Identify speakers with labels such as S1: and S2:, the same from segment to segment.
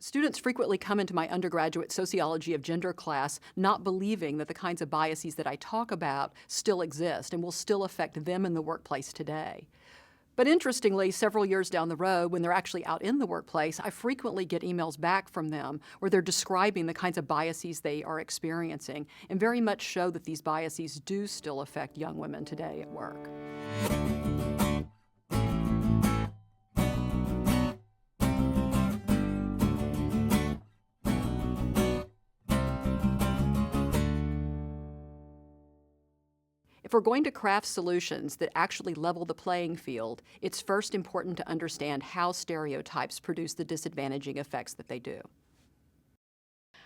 S1: Students frequently come into my undergraduate sociology of gender class not believing that the kinds of biases that I talk about still exist and will still affect them in the workplace today. But interestingly, several years down the road, when they're actually out in the workplace, I frequently get emails back from them where they're describing the kinds of biases they are experiencing and very much show that these biases do still affect young women today at work. If we're going to craft solutions that actually level the playing field, it's first important to understand how stereotypes produce the disadvantaging effects that they do.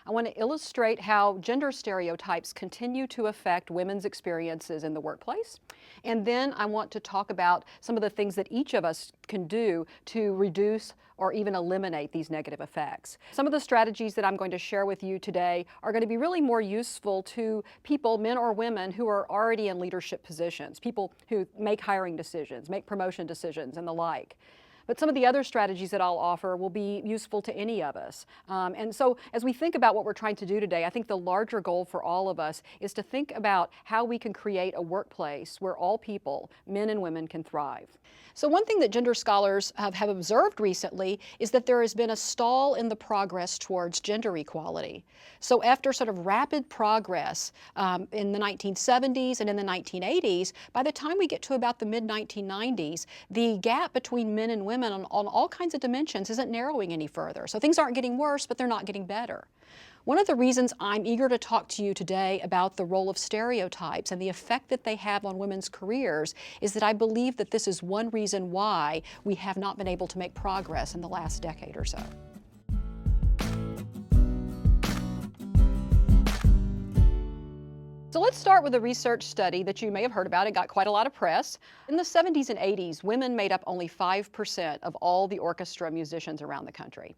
S1: I want to illustrate how gender stereotypes continue to affect women's experiences in the workplace. And then I want to talk about some of the things that each of us can do to reduce or even eliminate these negative effects. Some of the strategies that I'm going to share with you today are going to be really more useful to people, men or women, who are already in leadership positions, people who make hiring decisions, make promotion decisions, and the like. But some of the other strategies that I'll offer will be useful to any of us. And so as we think about what we're trying to do today, I think the larger goal for all of us is to think about how we can create a workplace where all people, men and women, can thrive. So one thing that gender scholars have observed recently is that there has been a stall in the progress towards gender equality. So after sort of rapid progress in the 1970s and in the 1980s, by the time we get to about the mid-1990s, the gap between men and women on all kinds of dimensions isn't narrowing any further. So things aren't getting worse, but they're not getting better. One of the reasons I'm eager to talk to you today about the role of stereotypes and the effect that they have on women's careers is that I believe that this is one reason why we have not been able to make progress in the last decade or so. So let's start with a research study that you may have heard about. It got quite a lot of press. In the 70s and 80s, women made up only 5% of all the orchestra musicians around the country.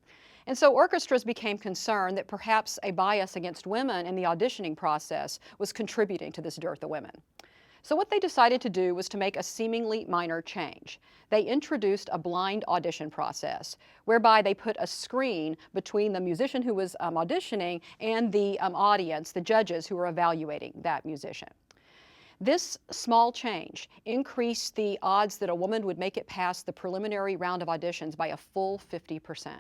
S1: And so orchestras became concerned that perhaps a bias against women in the auditioning process was contributing to this dearth of women. So what they decided to do was to make a seemingly minor change. They introduced a blind audition process whereby they put a screen between the musician who was auditioning and the audience, the judges who were evaluating that musician. This small change increased the odds that a woman would make it past the preliminary round of auditions by a full 50%.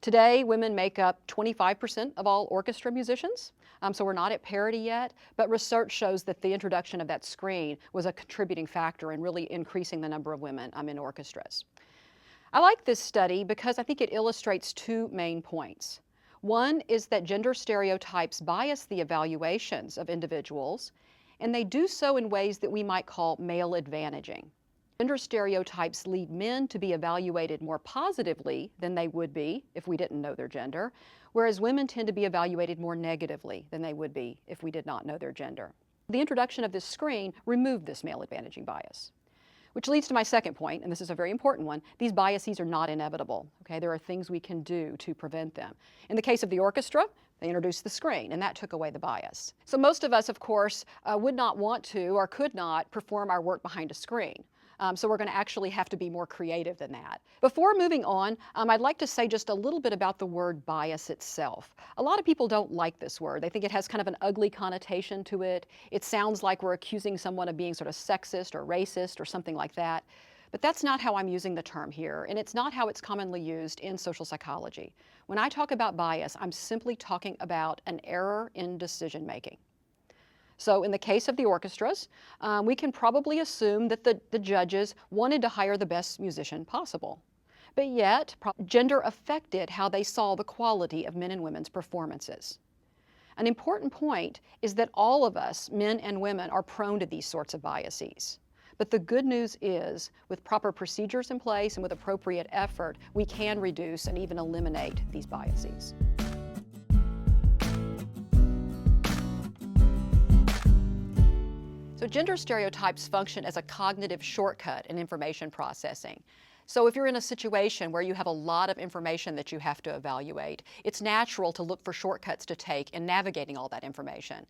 S1: Today, women make up 25% of all orchestra musicians, so we're not at parity yet, but research shows that the introduction of that screen was a contributing factor in really increasing the number of women in orchestras. I like this study because I think it illustrates two main points. One is that gender stereotypes bias the evaluations of individuals, and they do so in ways that we might call male advantaging. Gender stereotypes lead men to be evaluated more positively than they would be if we didn't know their gender, whereas women tend to be evaluated more negatively than they would be if we did not know their gender. The introduction of this screen removed this male advantaging bias. Which leads to my second point, and this is a very important one. These biases are not inevitable. Okay? There are things we can do to prevent them. In the case of the orchestra, they introduced the screen, and that took away the bias. So most of us, of course, would not want to or could not perform our work behind a screen. So we're going to actually have to be more creative than that. Before moving on, I'd like to say just a little bit about the word bias itself. A lot of people don't like this word. They think it has kind of an ugly connotation to it. It sounds like we're accusing someone of being sort of sexist or racist or something like that. But that's not how I'm using the term here, and it's not how it's commonly used in social psychology. When I talk about bias, I'm simply talking about an error in decision making. So in the case of the orchestras, we can probably assume that the judges wanted to hire the best musician possible. But yet, gender affected how they saw the quality of men and women's performances. An important point is that all of us, men and women, are prone to these sorts of biases. But the good news is, with proper procedures in place and with appropriate effort, we can reduce and even eliminate these biases. So gender stereotypes function as a cognitive shortcut in information processing. So if you're in a situation where you have a lot of information that you have to evaluate, it's natural to look for shortcuts to take in navigating all that information.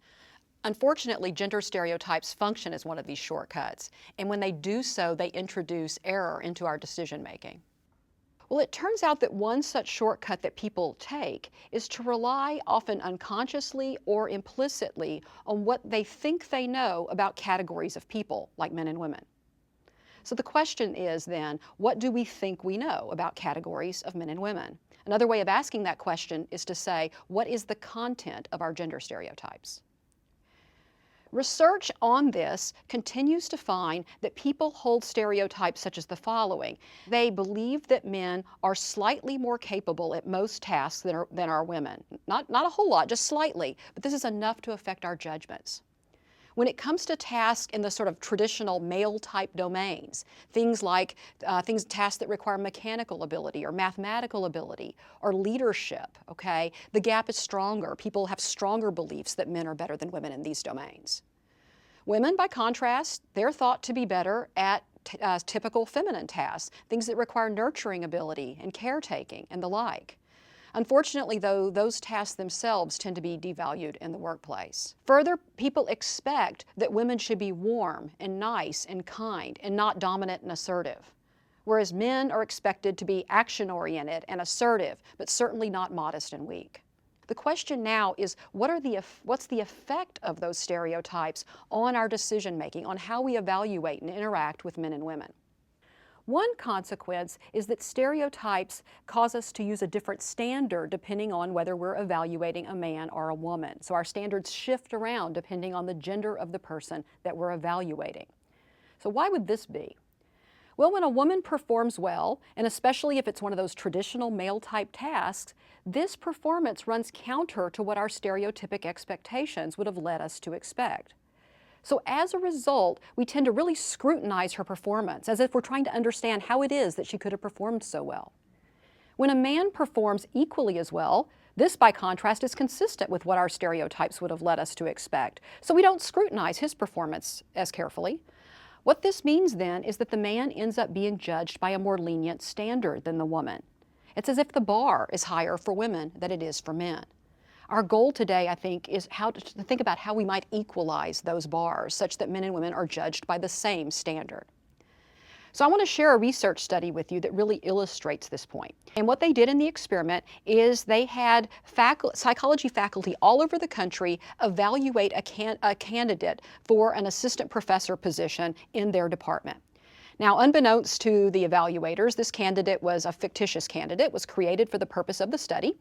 S1: Unfortunately, gender stereotypes function as one of these shortcuts, and when they do so, they introduce error into our decision making. Well, it turns out that one such shortcut that people take is to rely, often unconsciously or implicitly, on what they think they know about categories of people, like men and women. So the question is then, what do we think we know about categories of men and women? Another way of asking that question is to say, what is the content of our gender stereotypes? Research on this continues to find that people hold stereotypes such as the following. They believe that men are slightly more capable at most tasks than are women. Not a whole lot, just slightly, but this is enough to affect our judgments. When it comes to tasks in the sort of traditional male-type domains, things like tasks that require mechanical ability or mathematical ability or leadership, okay, the gap is stronger. People have stronger beliefs that men are better than women in these domains. Women, by contrast, they're thought to be better at typical feminine tasks, things that require nurturing ability and caretaking and the like. Unfortunately, though, those tasks themselves tend to be devalued in the workplace. Further, people expect that women should be warm and nice and kind and not dominant and assertive, whereas men are expected to be action-oriented and assertive, but certainly not modest and weak. The question now is, what's the effect of those stereotypes on our decision-making, on how we evaluate and interact with men and women? One consequence is that stereotypes cause us to use a different standard depending on whether we're evaluating a man or a woman. So our standards shift around depending on the gender of the person that we're evaluating. So why would this be? Well, when a woman performs well, and especially if it's one of those traditional male-type tasks, this performance runs counter to what our stereotypic expectations would have led us to expect. So as a result, we tend to really scrutinize her performance as if we're trying to understand how it is that she could have performed so well. When a man performs equally as well, this by contrast is consistent with what our stereotypes would have led us to expect. So we don't scrutinize his performance as carefully. What this means then is that the man ends up being judged by a more lenient standard than the woman. It's as if the bar is higher for women than it is for men. Our goal today, I think, is to think about how we might equalize those bars such that men and women are judged by the same standard. So I want to share a research study with you that really illustrates this point. And what they did in the experiment is they had psychology faculty all over the country evaluate a candidate for an assistant professor position in their department. Now, unbeknownst to the evaluators, this candidate was a fictitious candidate, was created for the purpose of the study.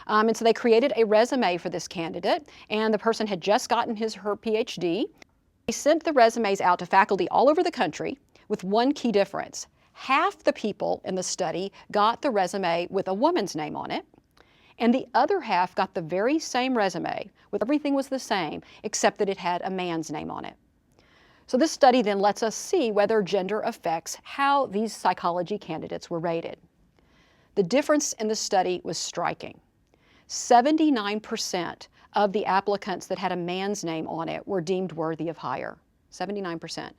S1: And so they created a resume for this candidate, and the person had just gotten her PhD. They sent the resumes out to faculty all over the country with one key difference. Half the people in the study got the resume with a woman's name on it, and the other half got the very same resume, with everything was the same, except that it had a man's name on it. So this study then lets us see whether gender affects how these psychology candidates were rated. The difference in the study was striking. 79% of the applicants that had a man's name on it were deemed worthy of hire, 79%.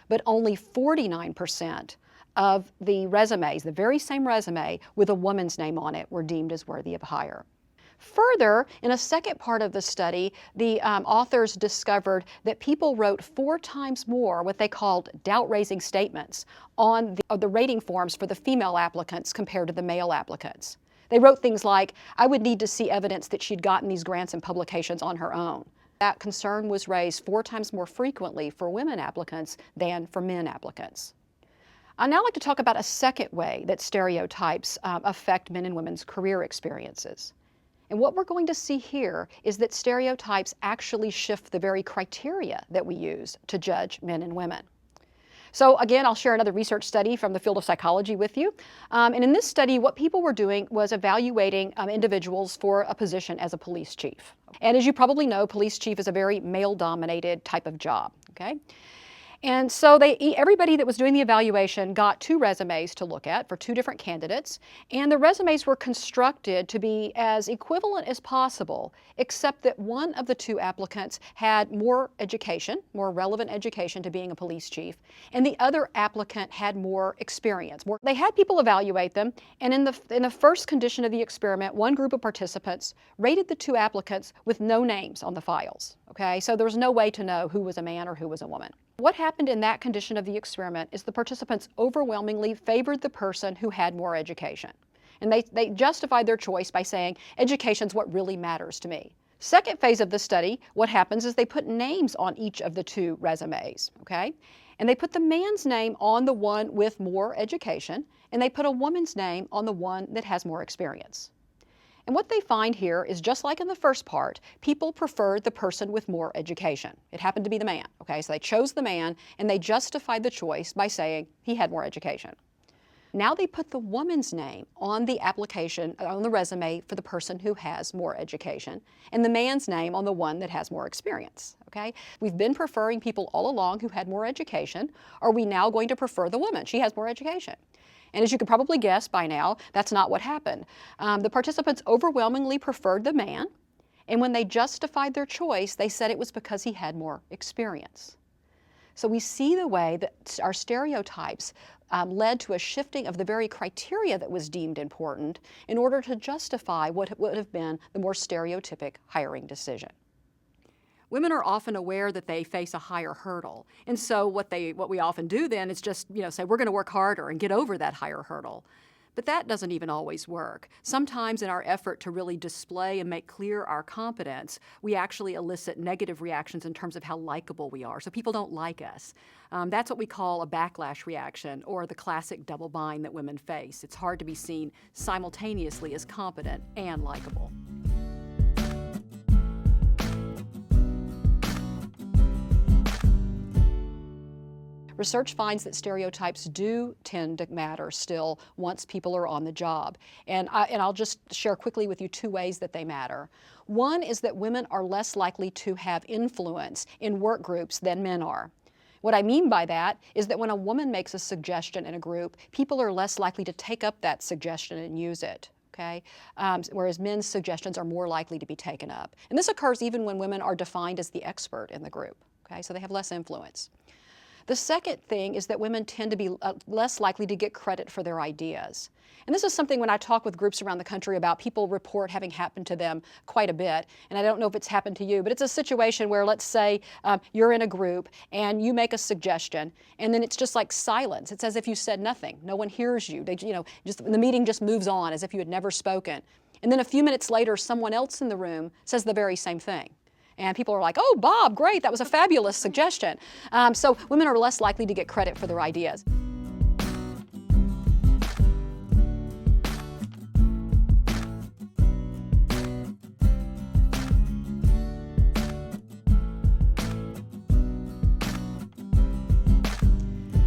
S1: But only 49% of the resumes, the very same resume with a woman's name on it, were deemed as worthy of hire. Further, in a second part of the study, the authors discovered that people wrote 4 times more what they called doubt-raising statements on the rating forms for the female applicants compared to the male applicants. They wrote things like, "I would need to see evidence that she'd gotten these grants and publications on her own." That concern was raised 4 times more frequently for women applicants than for men applicants. I'd now like to talk about a second way that stereotypes affect men and women's career experiences. And what we're going to see here is that stereotypes actually shift the very criteria that we use to judge men and women. So again, I'll share another research study from the field of psychology with you. And in this study, what people were doing was evaluating individuals for a position as a police chief. And as you probably know, police chief is a very male-dominated type of job, okay? And so everybody that was doing the evaluation got 2 resumes to look at for 2 different candidates, and the resumes were constructed to be as equivalent as possible, except that one of the 2 applicants had more education, more relevant education to being a police chief, and the other applicant had more experience. They had people evaluate them, and in the first condition of the experiment, one group of participants rated the 2 applicants with no names on the files. Okay, so there was no way to know who was a man or who was a woman. What happened in that condition of the experiment is the participants overwhelmingly favored the person who had more education. And they justified their choice by saying, education's what really matters to me. Second phase of the study, what happens is they put names on each of the two resumes, okay? And they put the man's name on the one with more education, and they put a woman's name on the one that has more experience. And what they find here is just like in the first part, people preferred the person with more education. It happened to be the man, okay? So they chose the man and they justified the choice by saying he had more education. Now they put the woman's name on the application, on the resume for the person who has more education, and the man's name on the one that has more experience, okay? We've been preferring people all along who had more education. Are we now going to prefer the woman? She has more education. And as you can probably guess by now, that's not what happened. The participants overwhelmingly preferred the man, and when they justified their choice, they said it was because he had more experience. So we see the way that our stereotypes led to a shifting of the very criteria that was deemed important in order to justify what would have been the more stereotypic hiring decision. Women are often aware that they face a higher hurdle, and so what we often do then is just say we're going to work harder and get over that higher hurdle. But that doesn't even always work. Sometimes in our effort to really display and make clear our competence, we actually elicit negative reactions in terms of how likable we are. So people don't like us. That's what we call a backlash reaction, or the classic double bind that women face. It's hard to be seen simultaneously as competent and likable. Research finds that stereotypes do tend to matter still once people are on the job. And I'll just share quickly with you two ways that they matter. One is that women are less likely to have influence in work groups than men are. What I mean by that is that when a woman makes a suggestion in a group, people are less likely to take up that suggestion and use it. Okay? Whereas men's suggestions are more likely to be taken up. And this occurs even when women are defined as the expert in the group. Okay? So they have less influence. The second thing is that women tend to be less likely to get credit for their ideas. And this is something when I talk with groups around the country about, people report having happened to them quite a bit. And I don't know if it's happened to you, but it's a situation where, let's say you're in a group and you make a suggestion, and then it's just like silence. It's as if you said nothing. No one hears you. The meeting just moves on as if you had never spoken. And then a few minutes later, someone else in the room says the very same thing. And people are like, oh, Bob, great, that was a fabulous suggestion. So women are less likely to get credit for their ideas.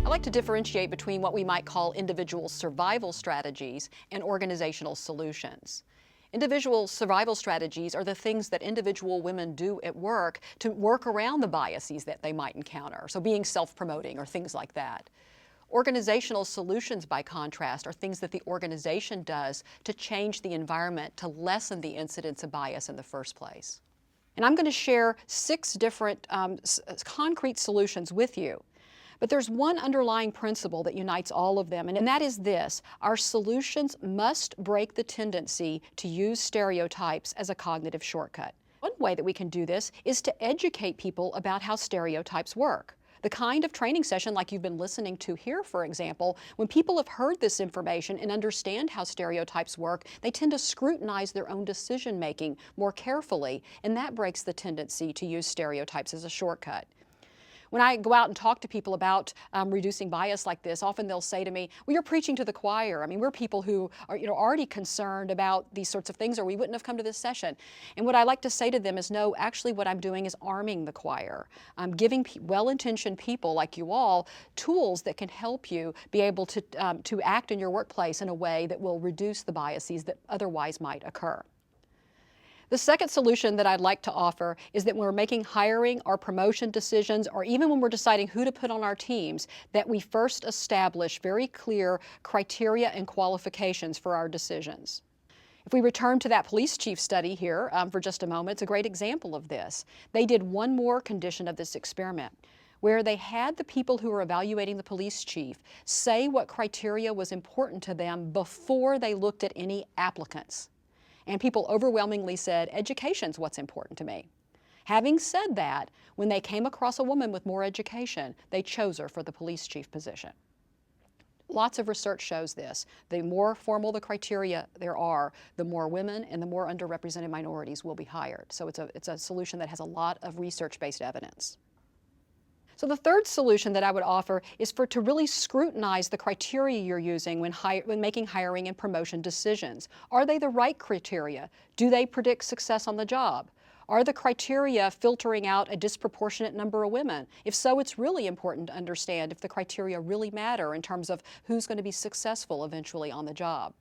S1: I like to differentiate between what we might call individual survival strategies and organizational solutions. Individual survival strategies are the things that individual women do at work to work around the biases that they might encounter, so being self-promoting or things like that. Organizational solutions, by contrast, are things that the organization does to change the environment to lessen the incidence of bias in the first place. And I'm going to share 6 different concrete solutions with you. But there's one underlying principle that unites all of them, and that is this: our solutions must break the tendency to use stereotypes as a cognitive shortcut. One way that we can do this is to educate people about how stereotypes work. The kind of training session like you've been listening to here, for example, when people have heard this information and understand how stereotypes work, they tend to scrutinize their own decision-making more carefully, and that breaks the tendency to use stereotypes as a shortcut. When I go out and talk to people about reducing bias like this, often they'll say to me, well, you're preaching to the choir. I mean, we're people who are already concerned about these sorts of things, or we wouldn't have come to this session. And what I like to say to them is, no, actually what I'm doing is arming the choir. I'm giving well-intentioned people like you all tools that can help you be able to act in your workplace in a way that will reduce the biases that otherwise might occur. The second solution that I'd like to offer is that when we're making hiring or promotion decisions, or even when we're deciding who to put on our teams, that we first establish very clear criteria and qualifications for our decisions. If we return to that police chief study here for just a moment, it's a great example of this. They did one more condition of this experiment, where they had the people who were evaluating the police chief say what criteria was important to them before they looked at any applicants. And people overwhelmingly said, education's what's important to me. Having said that, when they came across a woman with more education, they chose her for the police chief position. Lots of research shows this. The more formal the criteria there are, the more women and the more underrepresented minorities will be hired. So it's a solution that has a lot of research-based evidence. So the third solution that I would offer is to really scrutinize the criteria you're using when making hiring and promotion decisions. Are they the right criteria? Do they predict success on the job? Are the criteria filtering out a disproportionate number of women? If so, it's really important to understand if the criteria really matter in terms of who's going to be successful eventually on the job.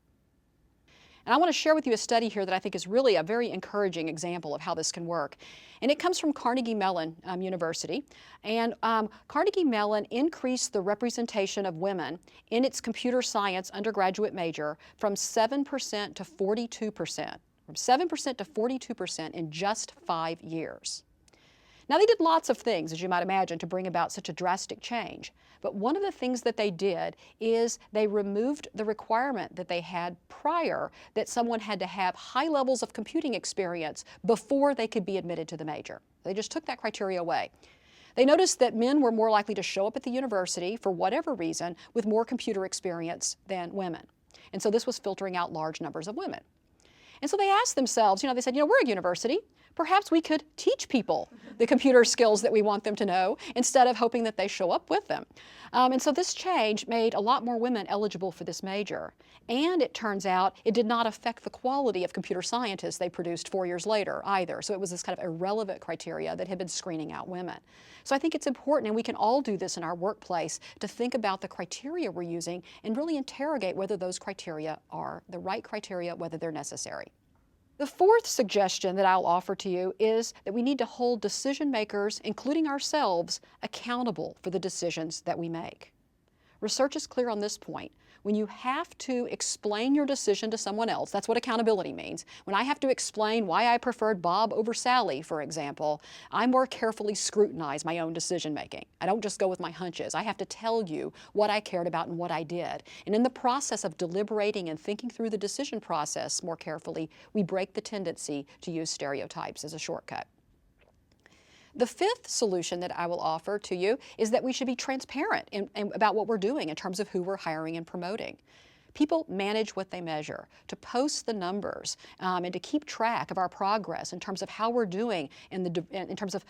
S1: And I want to share with you a study here that I think is really a very encouraging example of how this can work. And it comes from Carnegie Mellon University. And Carnegie Mellon increased the representation of women in its computer science undergraduate major from 7% to 42%. From 7% to 42% in just 5 years. Now, they did lots of things, as you might imagine, to bring about such a drastic change. But one of the things that they did is they removed the requirement that they had prior that someone had to have high levels of computing experience before they could be admitted to the major. They just took that criteria away. They noticed that men were more likely to show up at the university, for whatever reason, with more computer experience than women. And so this was filtering out large numbers of women. And so they asked themselves, they said, we're a university. Perhaps we could teach people the computer skills that we want them to know instead of hoping that they show up with them. And so this change made a lot more women eligible for this major. And it turns out it did not affect the quality of computer scientists they produced 4 years later either. So it was this kind of irrelevant criteria that had been screening out women. So I think it's important, and we can all do this in our workplace, to think about the criteria we're using and really interrogate whether those criteria are the right criteria, whether they're necessary. The fourth suggestion that I'll offer to you is that we need to hold decision makers, including ourselves, accountable for the decisions that we make. Research is clear on this point. When you have to explain your decision to someone else, that's what accountability means. When I have to explain why I preferred Bob over Sally, for example, I more carefully scrutinize my own decision making. I don't just go with my hunches. I have to tell you what I cared about and what I did. And in the process of deliberating and thinking through the decision process more carefully, we break the tendency to use stereotypes as a shortcut. The fifth solution that I will offer to you is that we should be transparent about what we're doing in terms of who we're hiring and promoting. People manage what they measure. To post the numbers and to keep track of our progress in terms of how we're doing in terms of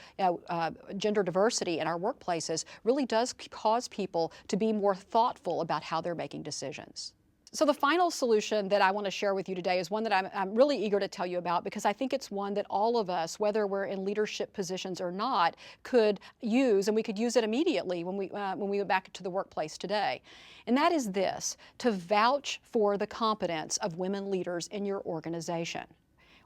S1: gender diversity in our workplaces really does cause people to be more thoughtful about how they're making decisions. So the final solution that I want to share with you today is one that I'm really eager to tell you about, because I think it's one that all of us, whether we're in leadership positions or not, could use, and we could use it immediately when we went back to the workplace today. And that is this: to vouch for the competence of women leaders in your organization.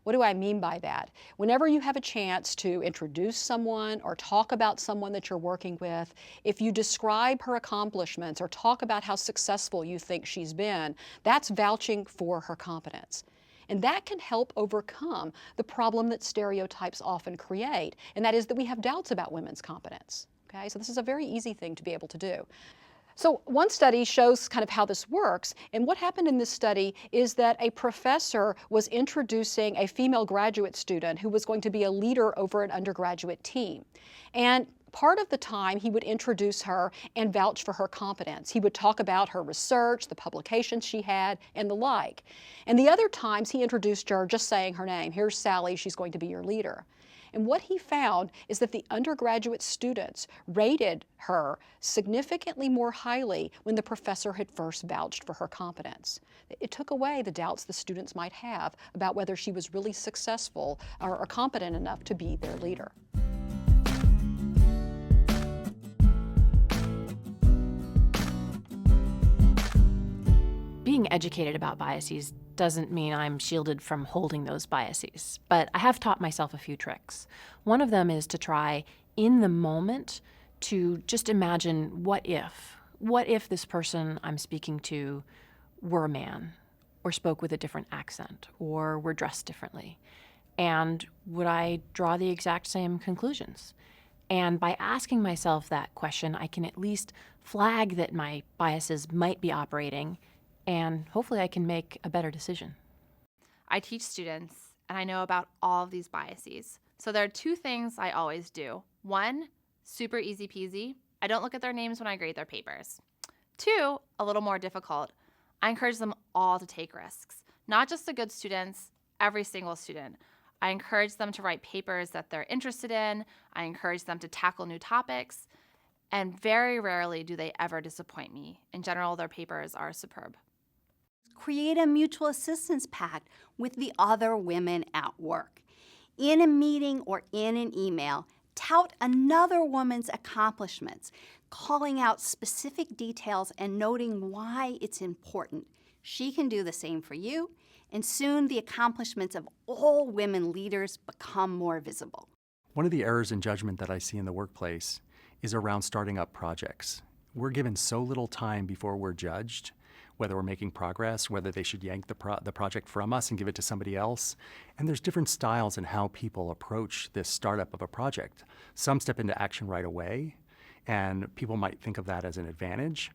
S1: What do I mean by that? Whenever you have a chance to introduce someone or talk about someone that you're working with, if you describe her accomplishments or talk about how successful you think she's been, that's vouching for her competence. And that can help overcome the problem that stereotypes often create, and that is that we have doubts about women's competence. Okay? So this is a very easy thing to be able to do. So one study shows kind of how this works, and what happened in this study is that a professor was introducing a female graduate student who was going to be a leader over an undergraduate team. And part of the time he would introduce her and vouch for her competence. He would talk about her research, the publications she had, and the like. And the other times he introduced her just saying her name. Here's Sally, she's going to be your leader. And what he found is that the undergraduate students rated her significantly more highly when the professor had first vouched for her competence. It took away the doubts the students might have about whether she was really successful or competent enough to be their leader.
S2: Being educated about biases doesn't mean I'm shielded from holding those biases, but I have taught myself a few tricks. One of them is to try, in the moment, to just imagine what if this person I'm speaking to were a man, or spoke with a different accent, or were dressed differently, and would I draw the exact same conclusions? And by asking myself that question, I can at least flag that my biases might be operating, and hopefully I can make a better decision.
S3: I teach students, and I know about all of these biases. So there are two things I always do. One, super easy peasy. I don't look at their names when I grade their papers. Two, a little more difficult. I encourage them all to take risks. Not just the good students, every single student. I encourage them to write papers that they're interested in. I encourage them to tackle new topics. And very rarely do they ever disappoint me. In general, their papers are superb.
S4: Create a mutual assistance pact with the other women at work. In a meeting or in an email, tout another woman's accomplishments, calling out specific details and noting why it's important. She can do the same for you, and soon the accomplishments of all women leaders become more visible.
S5: One of the errors in judgment that I see in the workplace is around starting up projects. We're given so little time before we're judged, whether we're making progress, whether they should yank the project from us and give it to somebody else. And there's different styles in how people approach this startup of a project. Some step into action right away, and people might think of that as an advantage.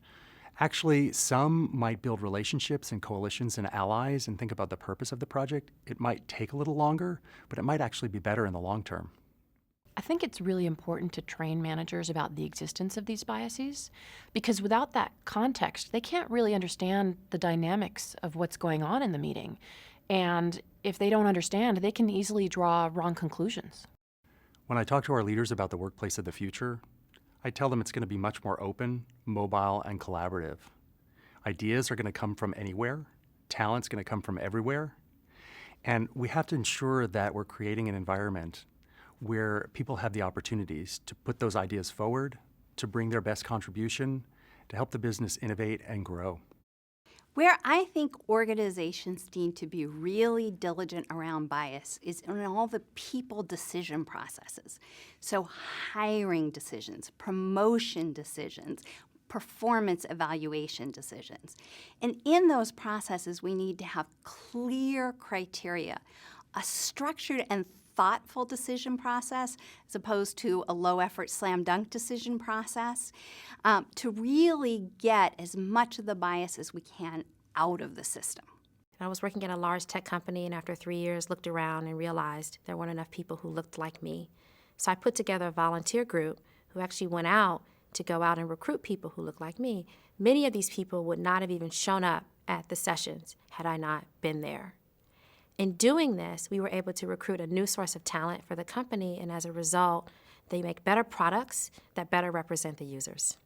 S5: Actually, some might build relationships and coalitions and allies and think about the purpose of the project. It might take a little longer, but it might actually be better in the long term.
S2: I think it's really important to train managers about the existence of these biases, because without that context, they can't really understand the dynamics of what's going on in the meeting. And if they don't understand, they can easily draw wrong conclusions.
S5: When I talk to our leaders about the workplace of the future, I tell them it's going to be much more open, mobile, and collaborative. Ideas are going to come from anywhere. Talent's going to come from everywhere. And we have to ensure that we're creating an environment where people have the opportunities to put those ideas forward, to bring their best contribution, to help the business innovate and grow.
S4: Where I think organizations need to be really diligent around bias is in all the people decision processes. So hiring decisions, promotion decisions, performance evaluation decisions. And in those processes, we need to have clear criteria, a structured and thoughtful decision process as opposed to a low-effort slam-dunk decision process to really get as much of the bias as we can out of the system.
S6: I was working at a large tech company, and after 3 years looked around and realized there weren't enough people who looked like me. So I put together a volunteer group who actually went out to go out and recruit people who looked like me. Many of these people would not have even shown up at the sessions had I not been there. In doing this, we were able to recruit a new source of talent for the company, and as a result, they make better products that better represent the users.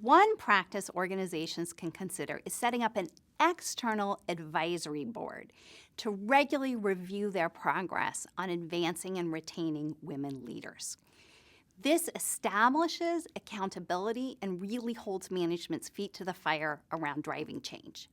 S4: One practice organizations can consider is setting up an external advisory board to regularly review their progress on advancing and retaining women leaders. This establishes accountability and really holds management's feet to the fire around driving change.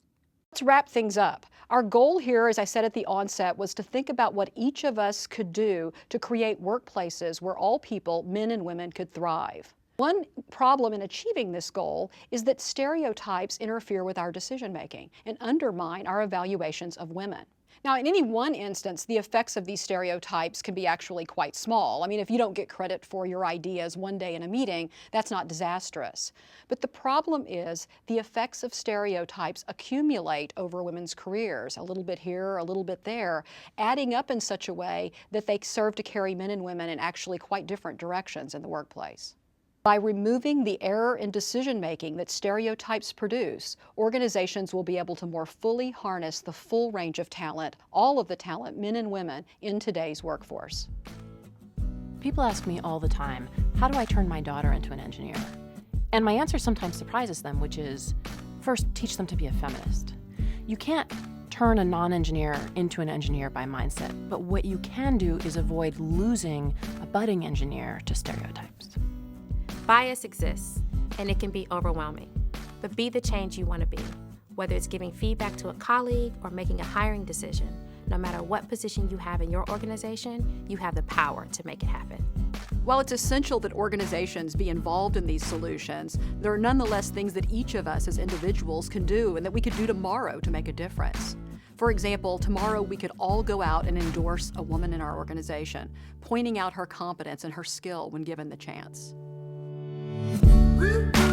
S1: Let's wrap things up. Our goal here, as I said at the onset, was to think about what each of us could do to create workplaces where all people, men and women, could thrive. One problem in achieving this goal is that stereotypes interfere with our decision-making and undermine our evaluations of women. Now, in any one instance, the effects of these stereotypes can be actually quite small. I mean, if you don't get credit for your ideas one day in a meeting, that's not disastrous. But the problem is the effects of stereotypes accumulate over women's careers, a little bit here, a little bit there, adding up in such a way that they serve to carry men and women in actually quite different directions in the workplace. By removing the error in decision-making that stereotypes produce, organizations will be able to more fully harness the full range of talent, all of the talent, men and women, in today's workforce.
S2: People ask me all the time, how do I turn my daughter into an engineer? And my answer sometimes surprises them, which is, first, teach them to be a feminist. You can't turn a non-engineer into an engineer by mindset, but what you can do is avoid losing a budding engineer to stereotypes.
S6: Bias exists, and it can be overwhelming. But be the change you want to be, whether it's giving feedback to a colleague or making a hiring decision. No matter what position you have in your organization, you have the power to make it happen.
S1: While it's essential that organizations be involved in these solutions, there are nonetheless things that each of us as individuals can do and that we could do tomorrow to make a difference. For example, tomorrow we could all go out and endorse a woman in our organization, pointing out her competence and her skill when given the chance.
S7: Woo!